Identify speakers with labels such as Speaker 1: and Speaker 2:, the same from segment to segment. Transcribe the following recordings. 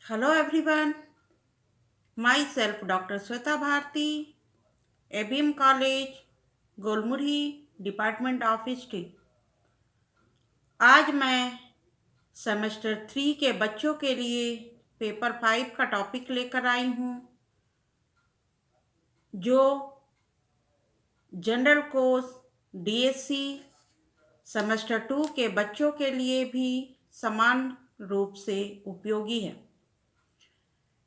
Speaker 1: Hello everyone, myself Dr. Sweta Bharti, ABM College, Golmuri department of history. आज मैं semester 3 के बच्चों के लिए पेपर 5 का टॉपिक लेकर आई हूँ, जो जनरल कोर्स DSC सेमेस्टर 2 के बच्चों के लिए भी समान रूप से उपयोगी है।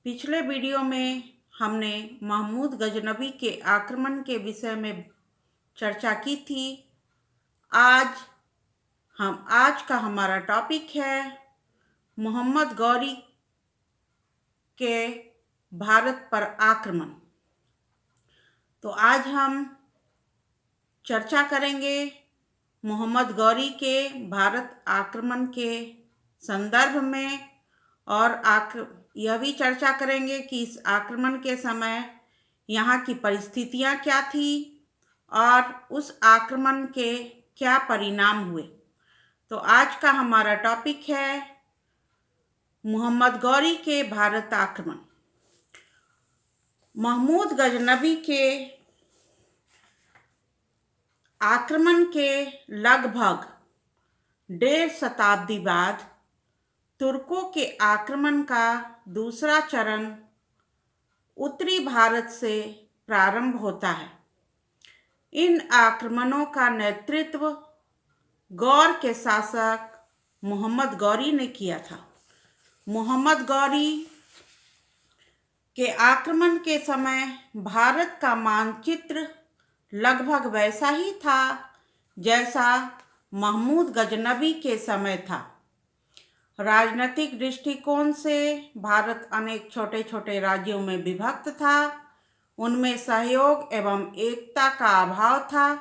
Speaker 1: पिछले वीडियो में हमने महमूद गजनबी के आक्रमण के विषय में चर्चा की थी। आज का हमारा टॉपिक है मोहम्मद गौरी के भारत पर आक्रमण। तो आज हम चर्चा करेंगे मोहम्मद गौरी के भारत आक्रमण के संदर्भ में, और यह भी चर्चा करेंगे कि इस आक्रमण के समय यहाँ की परिस्थितियाँ क्या थी और उस आक्रमण के क्या परिणाम हुए। तो आज का हमारा टॉपिक है मोहम्मद गौरी के भारत आक्रमण। महमूद गजनबी के आक्रमण के लगभग 1.5 शताब्दी बाद तुर्कों के आक्रमण का दूसरा चरण उत्तरी भारत से प्रारंभ होता है। इन आक्रमणों का नेतृत्व गौर के शासक मोहम्मद गौरी ने किया था। मोहम्मद गौरी के आक्रमण के समय भारत का मानचित्र लगभग वैसा ही था जैसा महमूद गजनबी के समय था। राजनीतिक दृष्टिकोण से भारत अनेक छोटे छोटे राज्यों में विभक्त था। उनमें सहयोग एवं एकता का अभाव था।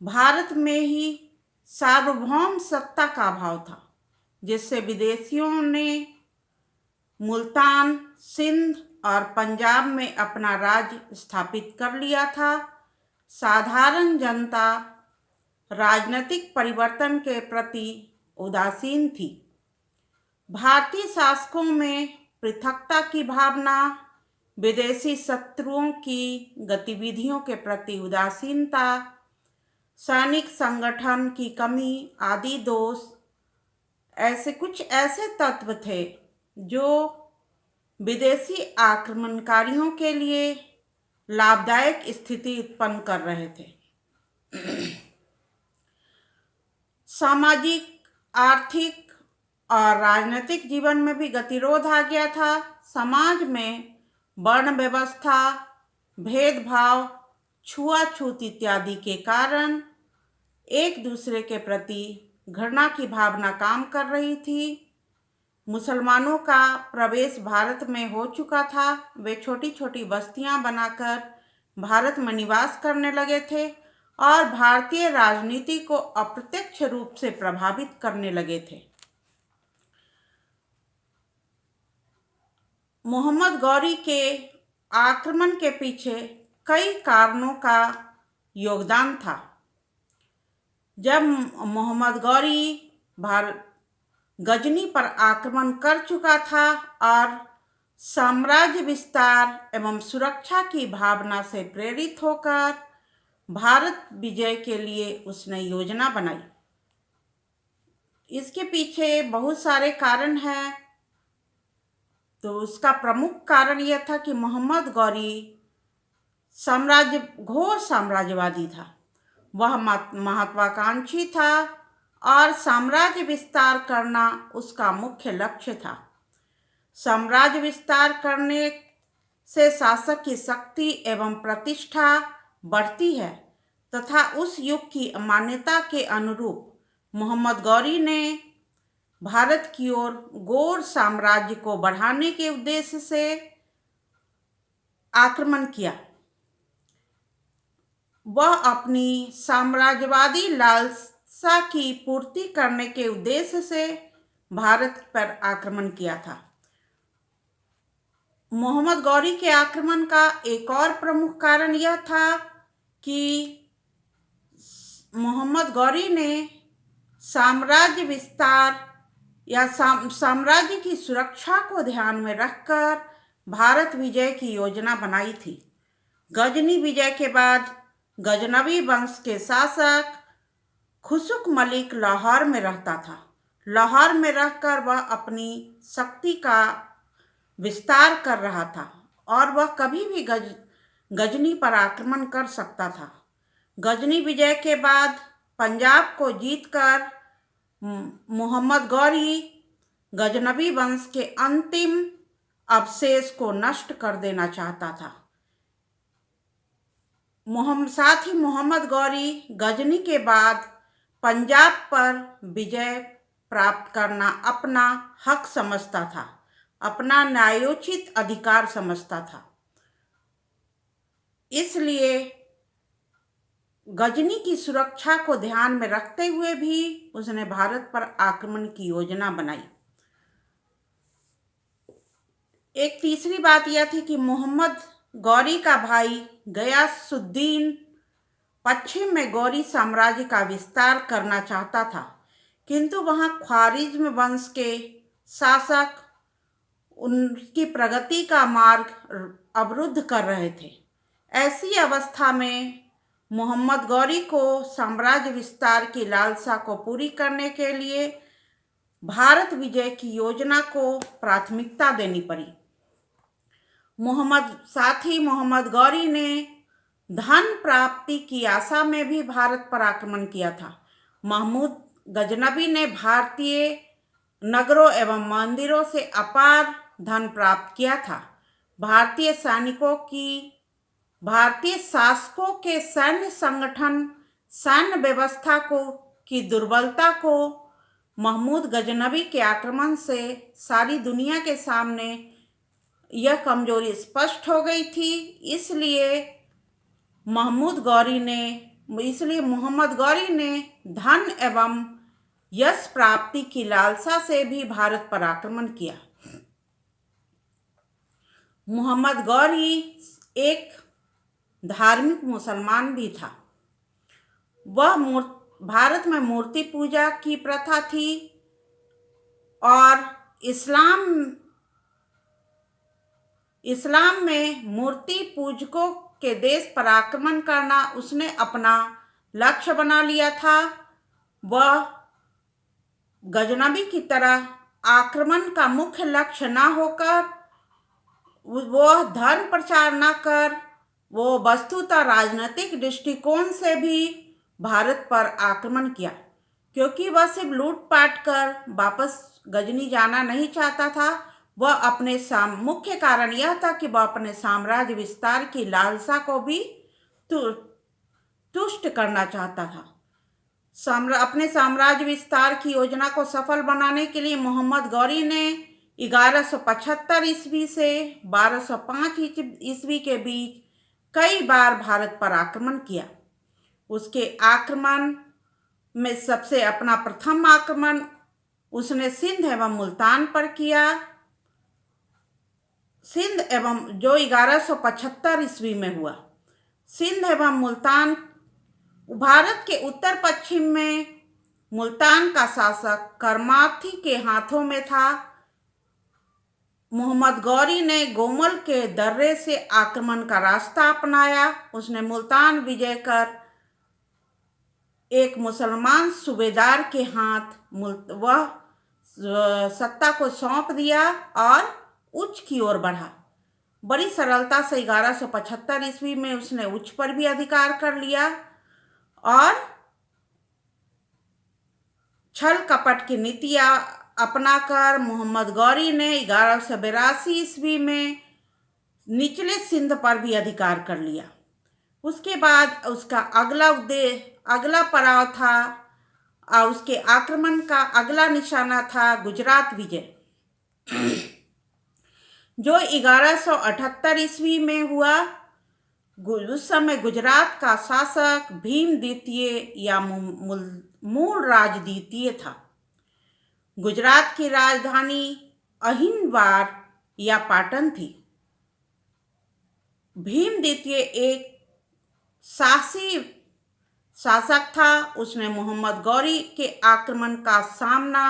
Speaker 1: भारत में ही सार्वभौम सत्ता का अभाव था, जिससे विदेशियों ने मुल्तान, सिंध और पंजाब में अपना राज स्थापित कर लिया था। साधारण जनता राजनीतिक परिवर्तन के प्रति उदासीन थी। भारतीय शासकों में पृथकता की भावना, विदेशी शत्रुओं की गतिविधियों के प्रति उदासीनता, सैनिक संगठन की कमी आदि दोष कुछ ऐसे तत्व थे जो विदेशी आक्रमणकारियों के लिए लाभदायक स्थिति उत्पन्न कर रहे थे। सामाजिक, आर्थिक और राजनीतिक जीवन में भी गतिरोध आ गया था। समाज में वर्ण व्यवस्था, भेदभाव, छुआछूत इत्यादि के कारण एक दूसरे के प्रति घृणा की भावना काम कर रही थी। मुसलमानों का प्रवेश भारत में हो चुका था। वे छोटी छोटी बस्तियां बनाकर भारत में निवास करने लगे थे और भारतीय राजनीति को अप्रत्यक्ष रूप से प्रभावित करने लगे थे। मोहम्मद गौरी के आक्रमण के पीछे कई कारणों का योगदान था। जब मोहम्मद गौरी गजनी पर आक्रमण कर चुका था और साम्राज्य विस्तार एवं सुरक्षा की भावना से प्रेरित होकर भारत विजय के लिए उसने योजना बनाई। इसके पीछे बहुत सारे कारण हैं। तो उसका प्रमुख कारण यह था कि मोहम्मद गौरी घोर साम्राज्यवादी था। वह महत्वाकांक्षी था और साम्राज्य विस्तार करना उसका मुख्य लक्ष्य था। साम्राज्य विस्तार करने से शासक की शक्ति एवं प्रतिष्ठा बढ़ती है तथा उस युग की मान्यता के अनुरूप मोहम्मद गौरी ने भारत की ओर गौर साम्राज्य को बढ़ाने के उद्देश्य से आक्रमण किया। वह अपनी साम्राज्यवादी लालसा की पूर्ति करने के उद्देश्य से भारत पर आक्रमण किया था। मोहम्मद गौरी के आक्रमण का एक और प्रमुख कारण यह था कि मोहम्मद गौरी ने साम्राज्य विस्तार या साम्राज्य की सुरक्षा को ध्यान में रखकर भारत विजय की योजना बनाई थी। गजनी विजय के बाद गजनवी वंश के शासक खुसुक मलिक लाहौर में रहता था। लाहौर में रहकर वह अपनी शक्ति का विस्तार कर रहा था और वह कभी भी गजनी पर आक्रमण कर सकता था। गजनी विजय के बाद पंजाब को जीतकर मोहम्मद गौरी गजनवी वंश के अंतिम अवशेष को नष्ट कर देना चाहता था। साथ ही मोहम्मद गौरी गजनी के बाद पंजाब पर विजय प्राप्त करना अपना हक समझता था, अपना न्यायोचित अधिकार समझता था। इसलिए गजनी की सुरक्षा को ध्यान में रखते हुए भी उसने भारत पर आक्रमण की योजना बनाई। एक तीसरी बात यह थी कि मोहम्मद गौरी का भाई गयासुद्दीन पश्चिम में गौरी साम्राज्य का विस्तार करना चाहता था, किंतु वहां ख्वारिज्म वंश के शासक उनकी प्रगति का मार्ग अवरुद्ध कर रहे थे। ऐसी अवस्था में मोहम्मद गौरी को साम्राज्य विस्तार की लालसा को पूरी करने के लिए भारत विजय की योजना को प्राथमिकता देनी पड़ी। साथ ही मोहम्मद गौरी ने धन प्राप्ति की आशा में भी भारत पर आक्रमण किया था। महमूद गजनबी ने भारतीय नगरों एवं मंदिरों से अपार धन प्राप्त किया था। भारतीय शासकों के सैन्य संगठन, सैन्य व्यवस्था की दुर्बलता को महमूद गजनबी के आक्रमण से सारी दुनिया के सामने यह कमजोरी स्पष्ट हो गई थी। इसलिए मोहम्मद गौरी ने धन एवं यश प्राप्ति की लालसा से भी भारत पर आक्रमण किया। मोहम्मद गौरी एक धार्मिक मुसलमान भी था। भारत में मूर्ति पूजा की प्रथा थी और इस्लाम में मूर्ति पूजकों के देश पर आक्रमण करना उसने अपना लक्ष्य बना लिया था। वह गजनबी की तरह आक्रमण का मुख्य लक्ष्य न होकर वह धर्म प्रचार न कर वो वस्तुतः राजनीतिक दृष्टिकोण से भी भारत पर आक्रमण किया, क्योंकि वह सिर्फ लूटपाट कर वापस गजनी जाना नहीं चाहता था। वह अपने मुख्य कारण यह था कि वह अपने साम्राज्य विस्तार की लालसा को भी तुष्ट करना चाहता था। अपने साम्राज्य विस्तार की योजना को सफल बनाने के लिए मोहम्मद गौरी ने 1175 ईस्वी से 1205 ईस्वी के बीच कई बार भारत पर आक्रमण किया। उसके आक्रमण में सबसे अपना प्रथम आक्रमण उसने सिंध एवं मुल्तान पर किया। जो 1175 ईस्वी में हुआ। सिंध एवं मुल्तान भारत के उत्तर पश्चिम में मुल्तान का शासक करमार्थी के हाथों में था। मोहम्मद गौरी ने गोमल के दर्रे से आक्रमण का रास्ता अपनाया। उसने मुल्तान विजय कर एक मुसलमान सूबेदार के हाथ वह सत्ता को सौंप दिया और उच्च की ओर बढ़ा। बड़ी सरलता से 1175 ईस्वी में उसने उच्च पर भी अधिकार कर लिया और छल कपट की नीतियां अपनाकर मोहम्मद गौरी ने 1182 ईस्वी में निचले सिंध पर भी अधिकार कर लिया। उसके बाद उसका अगला पड़ाव था और उसके आक्रमण का अगला निशाना था गुजरात विजय, जो 1178 ईस्वी में हुआ। उस समय गुजरात का शासक भीम द्वितीय या मूल राज द्वितीय था। गुजरात की राजधानी अहिनवार या पाटन थी। भीम द्वितीय एक साहसी शासक था। उसने मोहम्मद गौरी के आक्रमण का सामना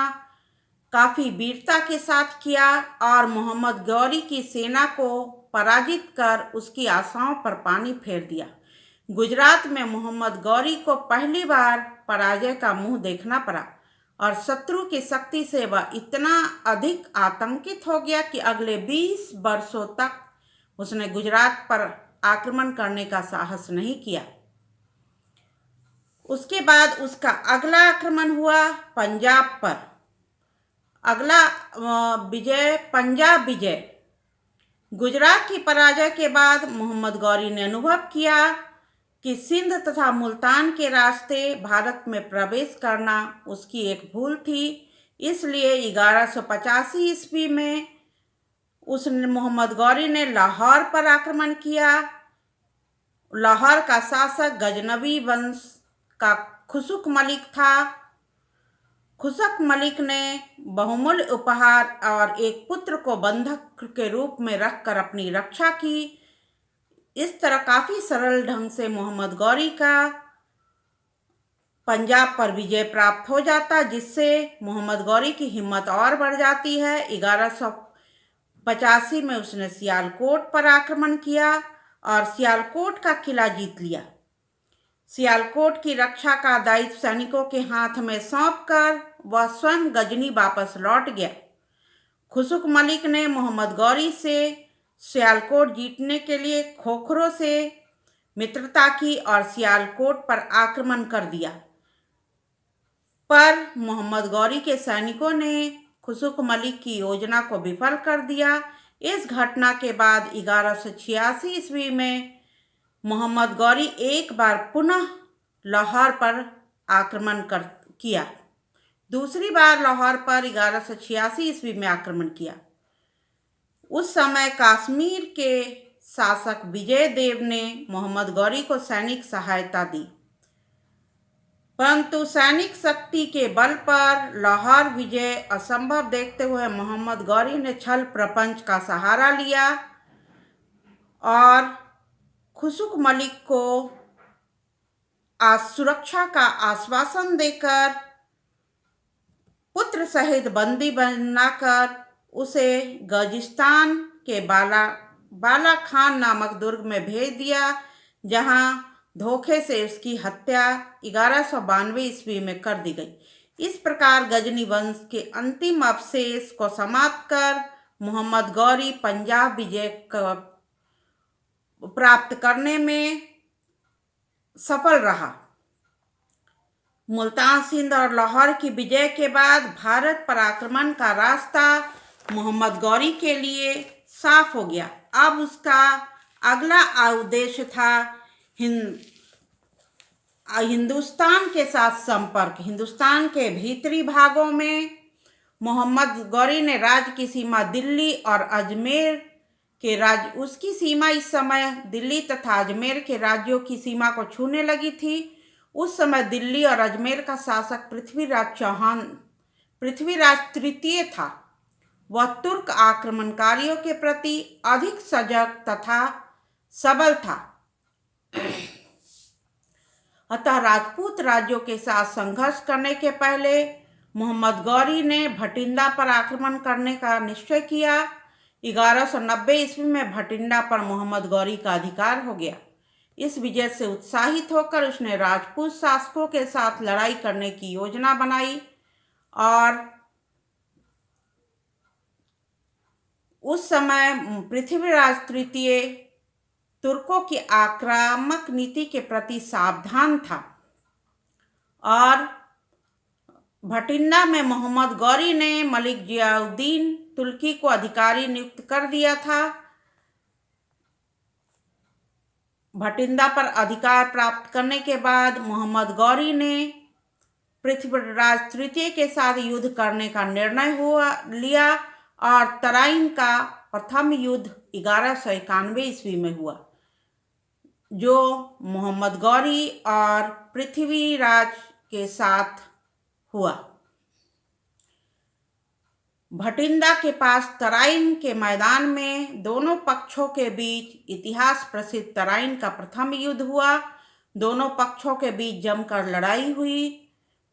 Speaker 1: काफ़ी वीरता के साथ किया और मोहम्मद गौरी की सेना को पराजित कर उसकी आशाओं पर पानी फेर दिया। गुजरात में मोहम्मद गौरी को पहली बार पराजय का मुंह देखना पड़ा और शत्रु की शक्ति से वह इतना अधिक आतंकित हो गया कि अगले 20 वर्षों तक उसने गुजरात पर आक्रमण करने का साहस नहीं किया। उसके बाद उसका अगला आक्रमण हुआ पंजाब पर। अगला विजय पंजाब विजय। गुजरात की पराजय के बाद मोहम्मद गौरी ने अनुभव किया कि सिंध तथा मुल्तान के रास्ते भारत में प्रवेश करना उसकी एक भूल थी। इसलिए 1185 ईस्वी में उसने मोहम्मद गौरी ने लाहौर पर आक्रमण किया। लाहौर का शासक गजनवी वंश का खुशुक मलिक था। खुशक मलिक ने बहुमूल्य उपहार और एक पुत्र को बंधक के रूप में रखकर अपनी रक्षा की। इस तरह काफ़ी सरल ढंग से मोहम्मद गौरी का पंजाब पर विजय प्राप्त हो जाता, जिससे मोहम्मद गौरी की हिम्मत और बढ़ जाती है। 1185 में उसने सियालकोट पर आक्रमण किया और सियालकोट का किला जीत लिया। सियालकोट की रक्षा का दायित्व सैनिकों के हाथ में सौंपकर वह स्वयं गजनी वापस लौट गया। खुशुक मलिक ने मोहम्मद गौरी से सियालकोट जीतने के लिए खोखरों से मित्रता की और सियालकोट पर आक्रमण कर दिया, पर मोहम्मद गौरी के सैनिकों ने खुशुक मलिक की योजना को विफल कर दिया। इस घटना के बाद 1186 ईस्वी में मोहम्मद गौरी एक बार पुनः लाहौर पर आक्रमण किया। दूसरी बार लाहौर पर 1186 ईस्वी में आक्रमण किया। उस समय कश्मीर के शासक विजय देव ने मोहम्मद गौरी को सैनिक सहायता दी, परंतु सैनिक शक्ति के बल पर लाहौर विजय असंभव देखते हुए मोहम्मद गौरी ने छल प्रपंच का सहारा लिया और खुशुक मलिक को सुरक्षा का आश्वासन देकर पुत्र सहित बंदी बनाकर उसे गजिस्तान के बाला खान नामक दुर्ग में भेज दिया, जहां धोखे से उसकी हत्या 1192 ईस्वी में कर दी गई। इस प्रकार गजनी वंश के अंतिम अवशेष को समाप्त कर मोहम्मद गौरी पंजाब विजय प्राप्त करने में सफल रहा। मुल्तान, सिंध और लाहौर की विजय के बाद भारत पर आक्रमण का रास्ता मोहम्मद गौरी के लिए साफ हो गया। अब उसका अगला उद्देश्य था हिंदुस्तान के साथ संपर्क। हिंदुस्तान के भीतरी भागों में मोहम्मद गौरी ने राज्य की सीमा दिल्ली और अजमेर के राज्य उसकी सीमा इस समय दिल्ली तथा अजमेर के राज्यों की सीमा को छूने लगी थी। उस समय दिल्ली और अजमेर का शासक पृथ्वीराज तृतीय था। वह तुर्क आक्रमणकारियों के प्रति अधिक सजग तथा सबल था। अतः राजपूत राज्यों के साथ संघर्ष करने के पहले मोहम्मद गौरी ने भटिंडा पर आक्रमण करने का निश्चय किया। 1190 ईस्वी में भटिंडा पर मोहम्मद गौरी का अधिकार हो गया। इस विजय से उत्साहित होकर उसने राजपूत शासकों के साथ लड़ाई करने की योजना बनाई और उस समय पृथ्वीराज तृतीय तुर्कों की आक्रामक नीति के प्रति सावधान था और भटिंडा में मोहम्मद गौरी ने मलिक जियाउद्दीन तुर्की को अधिकारी नियुक्त कर दिया था। भटिंडा पर अधिकार प्राप्त करने के बाद मोहम्मद गौरी ने पृथ्वीराज तृतीय के साथ युद्ध करने का निर्णय लिया और तराइन का प्रथम युद्ध 1191 ईस्वी में हुआ, जो मोहम्मद गौरी और पृथ्वीराज के साथ हुआ। भटिंडा के पास तराइन के मैदान में दोनों पक्षों के बीच इतिहास प्रसिद्ध तराइन का प्रथम युद्ध हुआ। दोनों पक्षों के बीच जमकर लड़ाई हुई।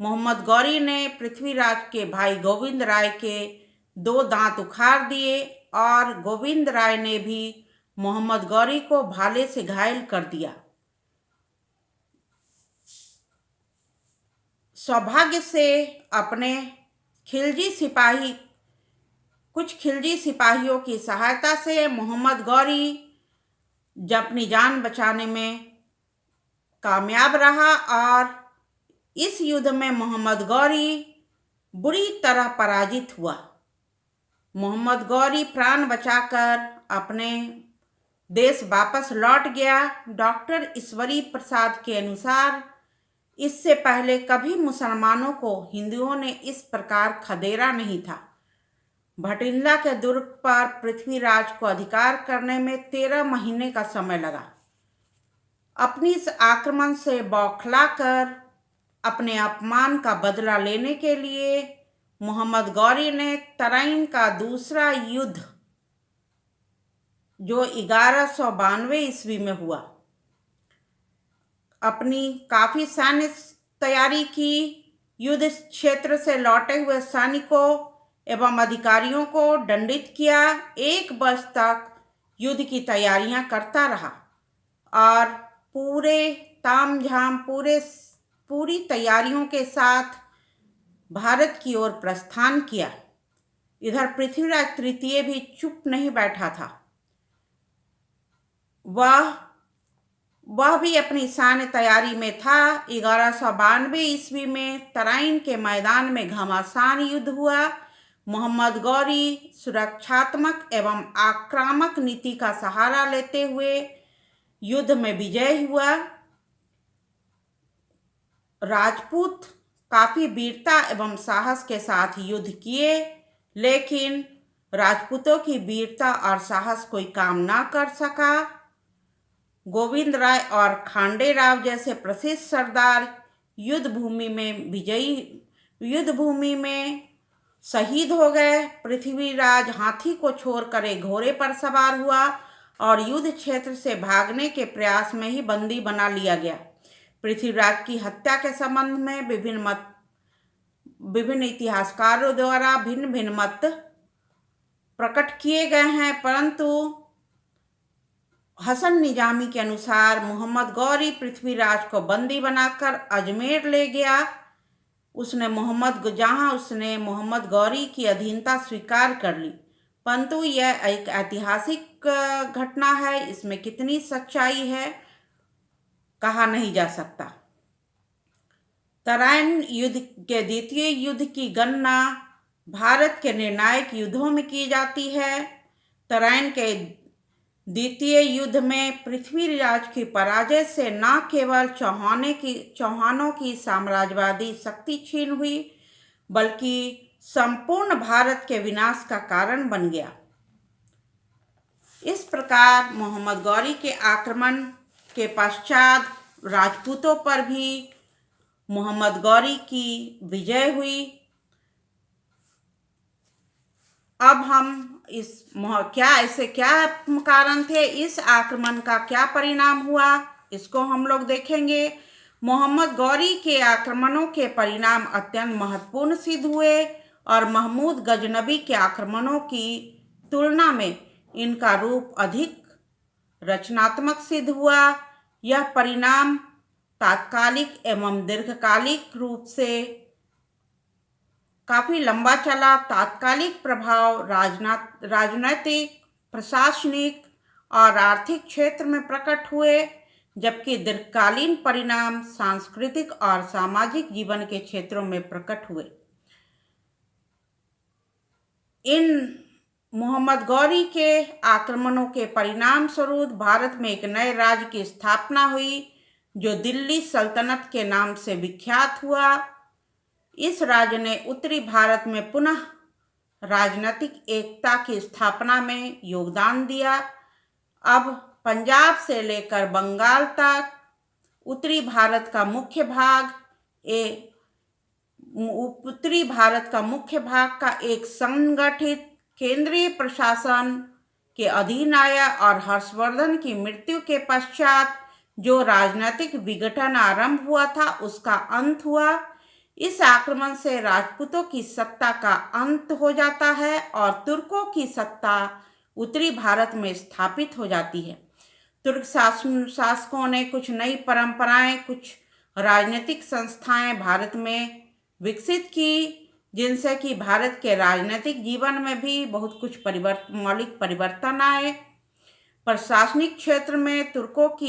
Speaker 1: मोहम्मद गौरी ने पृथ्वीराज के भाई गोविंद राय के 2 दांत उखाड़ दिए और गोविंद राय ने भी मोहम्मद गौरी को भाले से घायल कर दिया। सौभाग्य से अपने कुछ खिलजी सिपाहियों की सहायता से मोहम्मद गौरी अपनी जान बचाने में कामयाब रहा और इस युद्ध में मोहम्मद गौरी बुरी तरह पराजित हुआ। मोहम्मद गौरी प्राण बचाकर अपने देश वापस लौट गया। डॉक्टर ईश्वरी प्रसाद के अनुसार इससे पहले कभी मुसलमानों को हिंदुओं ने इस प्रकार खदेड़ा नहीं था। भटिंडा के दुर्ग पर पृथ्वीराज को अधिकार करने में 13 महीने का समय लगा। अपनी इस आक्रमण से बौखलाकर अपने अपमान का बदला लेने के लिए मोहम्मद गौरी ने तराइन का दूसरा युद्ध, जो 1192 ईस्वी में हुआ, अपनी काफी सैन्य तैयारी की। युद्ध क्षेत्र से लौटे हुए सैनिकों एवं अधिकारियों को दंडित किया। 1 वर्ष तक युद्ध की तैयारियां करता रहा और पूरे तामझाम पूरी तैयारियों के साथ भारत की ओर प्रस्थान किया। इधर पृथ्वीराज तृतीय भी चुप नहीं बैठा था। वह भी अपनी सैन्य तैयारी में था। 1192 ईस्वी में तराइन के मैदान में घमासान युद्ध हुआ। मोहम्मद गौरी सुरक्षात्मक एवं आक्रामक नीति का सहारा लेते हुए युद्ध में विजयी हुआ। राजपूत काफी वीरता एवं साहस के साथ युद्ध किए, लेकिन राजपूतों की वीरता और साहस कोई काम ना कर सका। गोविंद राय और खांडे राव जैसे प्रसिद्ध सरदार युद्ध भूमि में शहीद हो गए। पृथ्वीराज हाथी को छोड़कर एक घोड़े पर सवार हुआ और युद्ध क्षेत्र से भागने के प्रयास में ही बंदी बना लिया गया। पृथ्वीराज की हत्या के संबंध में विभिन्न इतिहासकारों द्वारा भिन्न भिन्न मत प्रकट किए गए हैं, परंतु हसन निजामी के अनुसार मोहम्मद गौरी पृथ्वीराज को बंदी बनाकर अजमेर ले गया। उसने मोहम्मद गौरी की अधीनता स्वीकार कर ली, परंतु यह एक ऐतिहासिक घटना है। इसमें कितनी सच्चाई है कहा नहीं जा सकता। तराइन युद्ध के द्वितीय युद्ध की गणना भारत के निर्णायक युद्धों में की जाती है। तराइन के द्वितीय युद्ध में पृथ्वीराज की पराजय से न केवल चौहानों की साम्राज्यवादी शक्ति क्षीण हुई, बल्कि संपूर्ण भारत के विनाश का कारण बन गया। इस प्रकार मोहम्मद गौरी के आक्रमण के पश्चात राजपूतों पर भी मोहम्मद गौरी की विजय हुई। अब हम क्या कारण थे, इस आक्रमण का क्या परिणाम हुआ, इसको हम लोग देखेंगे। मोहम्मद गौरी के आक्रमणों के परिणाम अत्यंत महत्वपूर्ण सिद्ध हुए और महमूद गजनबी के आक्रमणों की तुलना में इनका रूप अधिक रचनात्मक सिद्ध हुआ। यह परिणाम तात्कालिक एवं दीर्घकालिक रूप से काफी लंबा चला। तात्कालिक प्रभाव राजनैतिक, प्रशासनिक और आर्थिक क्षेत्र में प्रकट हुए, जबकि दीर्घकालीन परिणाम सांस्कृतिक और सामाजिक जीवन के क्षेत्रों में प्रकट हुए। इन मोहम्मद गौरी के आक्रमणों के परिणाम स्वरूप भारत में एक नए राज्य की स्थापना हुई, जो दिल्ली सल्तनत के नाम से विख्यात हुआ। इस राज्य ने उत्तरी भारत में पुनः राजनीतिक एकता की स्थापना में योगदान दिया। अब पंजाब से लेकर बंगाल तक उत्तरी भारत का मुख्य भाग का एक संगठित केंद्रीय प्रशासन के अधीन आया और हर्षवर्धन की मृत्यु के पश्चात जो राजनीतिक विघटन आरंभ हुआ था, उसका अंत हुआ। इस आक्रमण से राजपूतों की सत्ता का अंत हो जाता है और तुर्कों की सत्ता उत्तरी भारत में स्थापित हो जाती है। तुर्क शासकों ने कुछ नई परंपराएं, कुछ राजनीतिक संस्थाएं भारत में विकसित की, जिनसे कि भारत के राजनीतिक जीवन में भी बहुत कुछ मौलिक परिवर्तन आए। प्रशासनिक क्षेत्र में तुर्क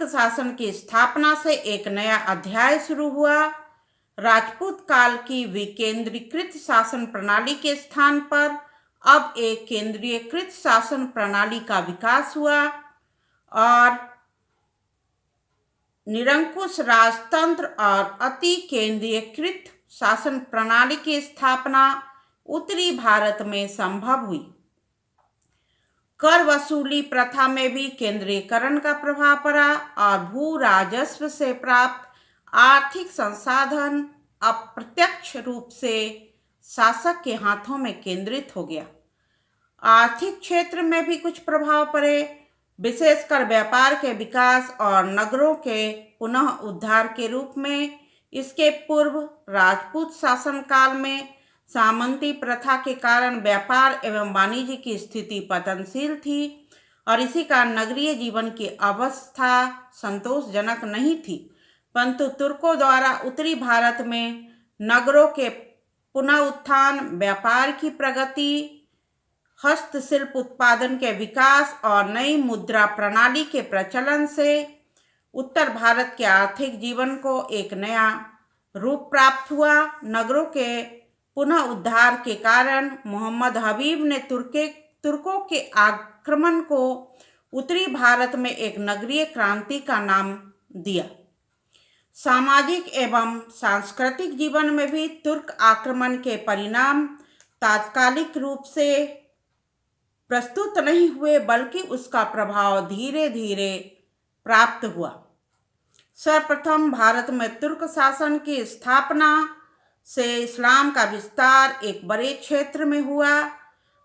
Speaker 1: शासन की स्थापना से एक नया अध्याय शुरू हुआ। राजपूत काल की विकेंद्रीकृत शासन प्रणाली के स्थान पर अब एक केंद्रीयकृत शासन प्रणाली का विकास हुआ और निरंकुश राजतंत्र और अति केंद्रीयकृत शासन प्रणाली की स्थापना उत्तरी भारत में संभव हुई। कर वसूली प्रथा में भी केंद्रीयकरण का प्रभाव पड़ा और भू राजस्व से प्राप्त आर्थिक संसाधन अप्रत्यक्ष रूप से शासक के हाथों में केंद्रित हो गया। आर्थिक क्षेत्र में भी कुछ प्रभाव पड़े, विशेषकर व्यापार के विकास और नगरों के पुनः उद्धार के रूप में। इसके पूर्व राजपूत शासनकाल में सामंती प्रथा के कारण व्यापार एवं वाणिज्य की स्थिति पतनशील थी और इसी कारण नगरीय जीवन की अवस्था संतोषजनक नहीं थी। परंतु तुर्कों द्वारा उत्तरी भारत में नगरों के पुनः उत्थान, व्यापार की प्रगति, हस्तशिल्प उत्पादन के विकास और नई मुद्रा प्रणाली के प्रचलन से उत्तर भारत के आर्थिक जीवन को एक नया रूप प्राप्त हुआ। नगरों के पुनः उद्धार के कारण मोहम्मद हबीब ने तुर्कों के आक्रमण को उत्तरी भारत में एक नगरीय क्रांति का नाम दिया। सामाजिक एवं सांस्कृतिक जीवन में भी तुर्क आक्रमण के परिणाम तात्कालिक रूप से प्रस्तुत नहीं हुए, बल्कि उसका प्रभाव धीरे धीरे प्राप्त हुआ। सर्वप्रथम भारत में तुर्क शासन की स्थापना से इस्लाम का विस्तार एक बड़े क्षेत्र में हुआ।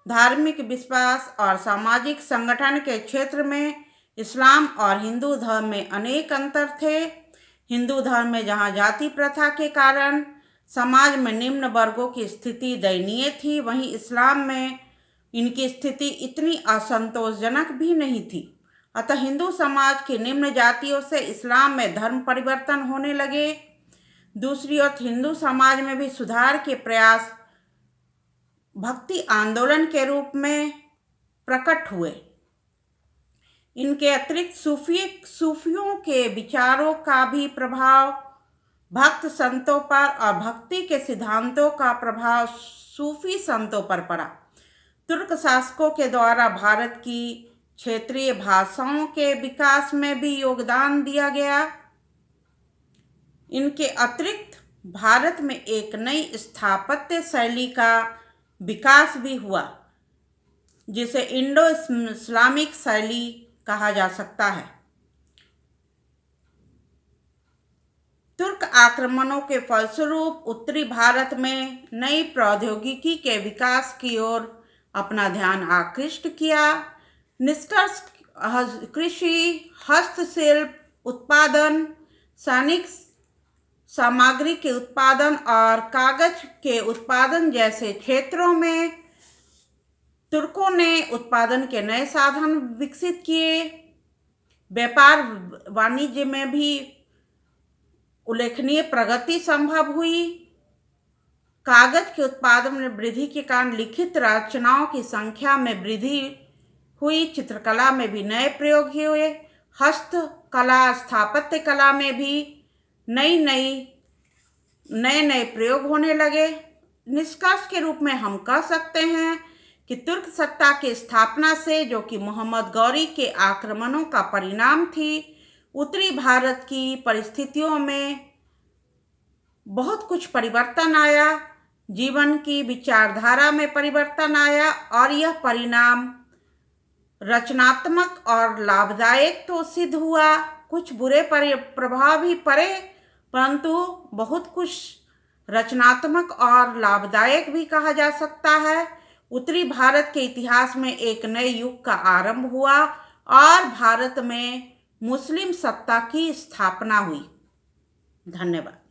Speaker 1: धार्मिक विश्वास और सामाजिक संगठन के क्षेत्र में इस्लाम और हिंदू धर्म में अनेक अंतर थे। हिंदू धर्म में जहाँ जाति प्रथा के कारण समाज में निम्न वर्गों की स्थिति दयनीय थी, वहीं इस्लाम में इनकी स्थिति इतनी असंतोषजनक भी नहीं थी। अतः हिंदू समाज की निम्न जातियों से इस्लाम में धर्म परिवर्तन होने लगे। दूसरी ओर हिंदू समाज में भी सुधार के प्रयास भक्ति आंदोलन के रूप में प्रकट हुए। इनके अतिरिक्त सूफियों के विचारों का भी प्रभाव भक्त संतों पर और भक्ति के सिद्धांतों का प्रभाव सूफी संतों पर पड़ा। तुर्क शासकों के द्वारा भारत की क्षेत्रीय भाषाओं के विकास में भी योगदान दिया गया। इनके अतिरिक्त भारत में एक नई स्थापत्य शैली का विकास भी हुआ, जिसे इंडो इस्लामिक शैली कहा जा सकता है। तुर्क आक्रमणों के फलस्वरूप उत्तरी भारत में नई प्रौद्योगिकी के विकास की ओर अपना ध्यान आकृष्ट किया। निष्कर्ष कृषि, हस्तशिल्प उत्पादन, सैनिक सामग्री के उत्पादन और कागज के उत्पादन जैसे क्षेत्रों में तुर्कों ने उत्पादन के नए साधन विकसित किए। व्यापार वाणिज्य में भी उल्लेखनीय प्रगति संभव हुई। कागज के उत्पादन में वृद्धि के कारण लिखित रचनाओं की संख्या में वृद्धि हुई। चित्रकला में भी नए प्रयोग हुए। हस्तकला, स्थापत्य कला में भी नए प्रयोग होने लगे। निष्कर्ष के रूप में हम कह सकते हैं कि तुर्क सत्ता की स्थापना से, जो कि मोहम्मद गौरी के आक्रमणों का परिणाम थी, उत्तरी भारत की परिस्थितियों में बहुत कुछ परिवर्तन आया। जीवन की विचारधारा में परिवर्तन आया और यह परिणाम रचनात्मक और लाभदायक तो सिद्ध हुआ। कुछ बुरे प्रभाव भी पड़े, परंतु बहुत कुछ रचनात्मक और लाभदायक भी कहा जा सकता है। उत्तरी भारत के इतिहास में एक नए युग का आरंभ हुआ और भारत में मुस्लिम सत्ता की स्थापना हुई। धन्यवाद।